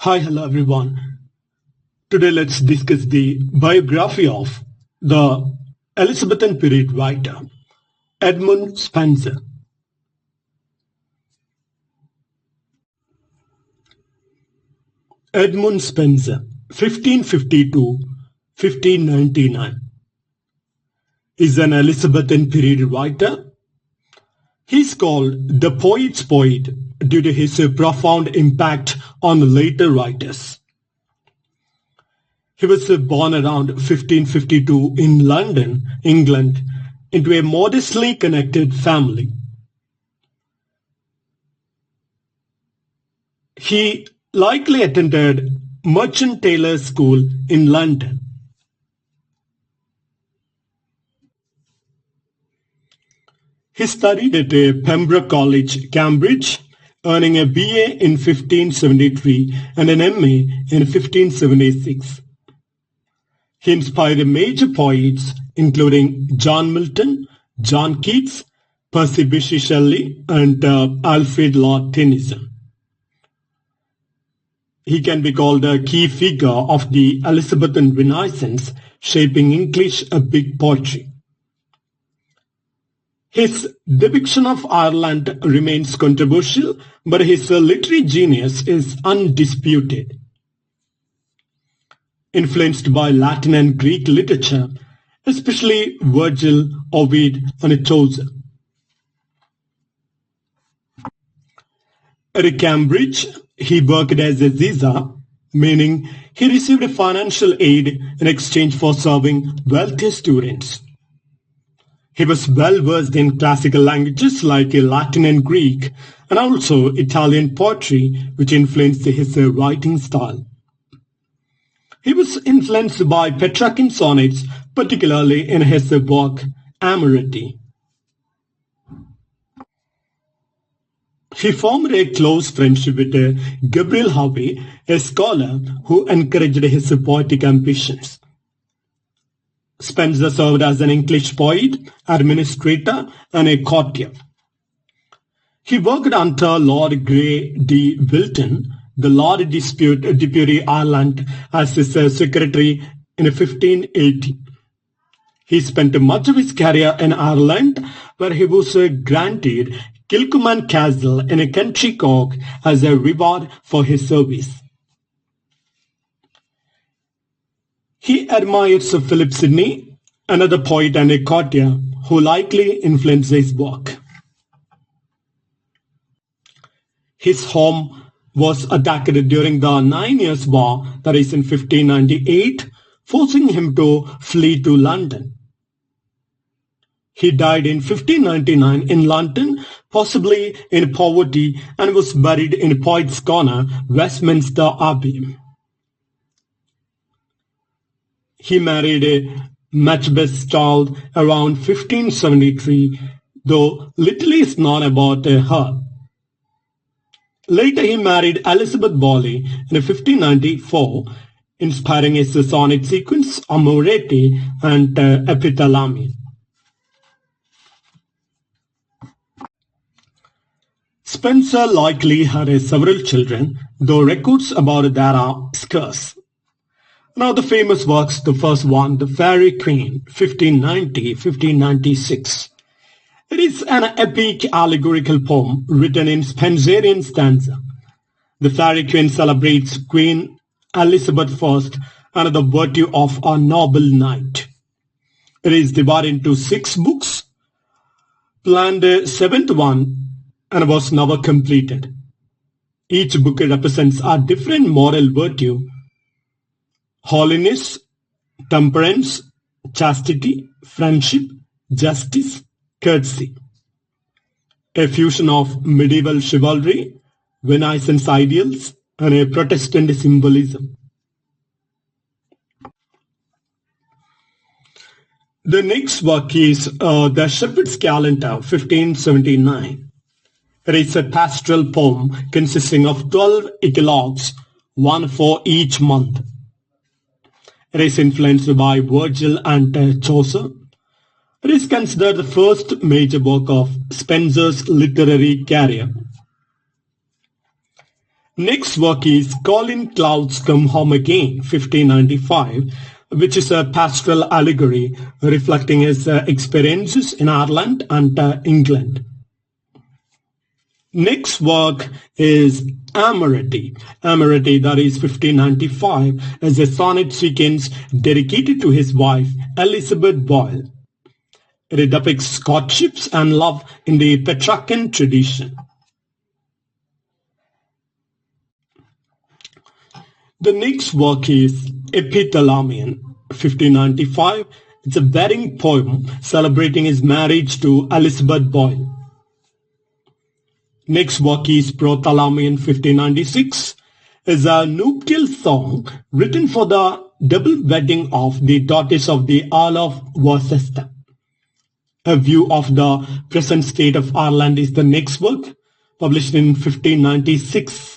Hi, hello everyone. Today let's discuss the biography of the Elizabethan period writer Edmund Spenser. Edmund Spenser, 1552-1599, is an Elizabethan period writer. He is called the poet's poet due to his profound impact on later writers. He was born around 1552 in London, England, into a modestly connected family. He likely attended Merchant Taylors' School in London. He studied at Pembroke College, Cambridge, earning a BA in 1573 and an MA in 1576. He inspired major poets including John Milton, John Keats, Percy Bysshe Shelley, and Alfred Lord Tennyson. He can be called a key figure of the Elizabethan Renaissance, shaping English epic poetry. His depiction of Ireland remains controversial, but his literary genius is undisputed. Influenced by Latin and Greek literature, especially Virgil, Ovid, and Chaucer. At Cambridge, he worked as a zizar, meaning he received financial aid in exchange for serving wealthy students. He was well versed in classical languages like Latin and Greek, and also Italian poetry, which influenced his writing style. He was influenced by Petrarchan sonnets, particularly in his work Amorety. He formed a close friendship with Gabriel Harvey, a scholar who encouraged his poetic ambitions. Spenser served as an English poet, administrator, and a courtier. He worked under Lord Grey de Wilton, the Lord Deputy Ireland, as his secretary in 1580. He spent much of his career in Ireland, where he was granted Kilcuman Castle in a County Cork as a reward for his service. He admires Philip Sidney, another poet and a courtier, who likely influenced his work. His home was attacked during the 9 Years' War, that is in 1598, forcing him to flee to London. He died in 1599 in London, possibly in poverty, and was buried in Poets' Corner, Westminster Abbey. He married Macbeth's child around 1573, though little is known about her. Later he married Elizabeth Bowley in 1594, inspiring his sonnet sequence Amorety and Epithalamy. Spenser likely had several children, though records about that are scarce. Now the famous works, the first one, The Faerie Queene, 1590-1596. It is an epic allegorical poem written in Spenserian stanza. The Faerie Queene celebrates Queen Elizabeth I and the virtue of a noble knight. It is divided into 6 books, planned a 7th one, and was never completed. Each book represents a different moral virtue: holiness, temperance, chastity, friendship, justice, courtesy. A fusion of medieval chivalry, Renaissance ideals, and a Protestant symbolism. The next work is The Shepherd's Calendar, 1579. It is a pastoral poem consisting of 12 eclogues, one for each month. It is influenced by Virgil and Chaucer. It is considered the first major work of Spenser's literary career. Next work is Calling Clouds Come Home Again, 1595, which is a pastoral allegory reflecting his experiences in Ireland and England. Next work is Amorety. Amorety, that is 1595, is a sonnet sequence dedicated to his wife, Elizabeth Boyle. It depicts courtships and love in the Petrarchan tradition. The next work is Epithalamion, 1595. It's a wedding poem celebrating his marriage to Elizabeth Boyle. Next work is Prothalamion, 1596. It's a nuptial song written for the double wedding of the daughters of the Earl of Worcester. A View of the Present State of Ireland is the next work, published in 1596.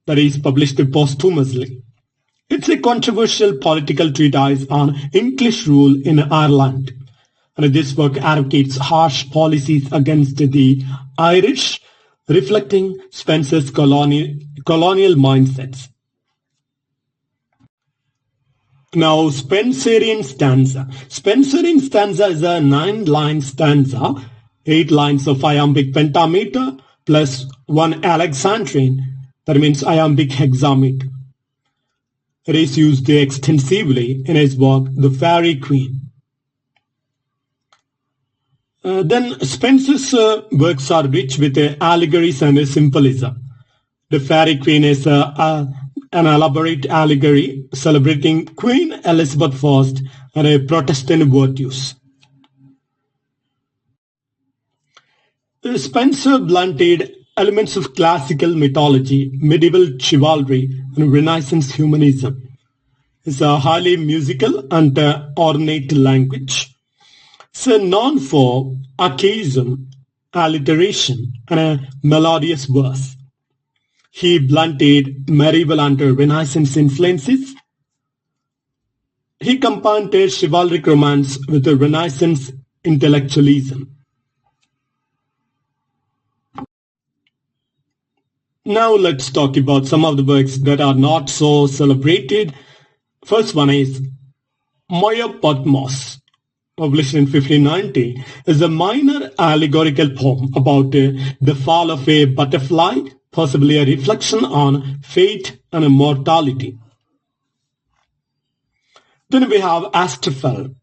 That is published posthumously. It's a controversial political treatise on English rule in Ireland. And this work advocates harsh policies against the Irish, reflecting Spenser's colonial mindsets. Now, Spenserian stanza. Spenserian stanza is a 9-line stanza, 8 lines of iambic pentameter plus 1 Alexandrine, that means iambic hexameter. It is used extensively in his work, The Faerie Queene. Then Spenser's works are rich with allegories and symbolism. The Faerie Queene is an elaborate allegory celebrating Queen Elizabeth I and a Protestant virtues. Spenser blended elements of classical mythology, medieval chivalry, and Renaissance humanism. It's a highly musical and ornate language. It's known for archaism, alliteration, and a melodious verse. He blended medieval and Renaissance influences. He combined chivalric romance with the Renaissance intellectualism. Now let's talk about some of the works that are not so celebrated. First one is Moya Patmos, published in 1590, is a minor allegorical poem about the fall of a butterfly, possibly a reflection on fate and mortality. Then we have Astrophel,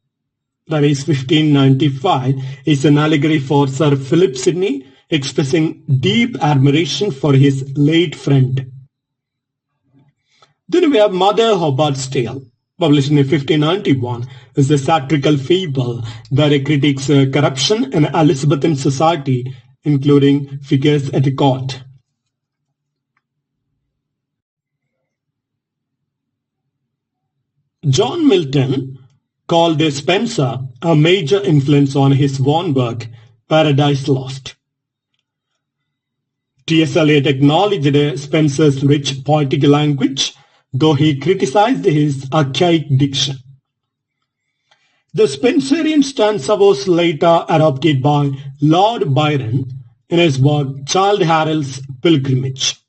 that is 1595, is an allegory for Sir Philip Sidney, expressing deep admiration for his late friend. Then we have Mother Hubbard's Tale, published in 1591, is a satirical fable that critiques corruption in Elizabethan society, including figures at the court. John Milton called Spenser a major influence on his own work, Paradise Lost. T.S. Eliot acknowledged Spenser's rich poetic language, though he criticized his archaic diction. The Spenserian stanza was later adopted by Lord Byron in his work Childe Harold's Pilgrimage.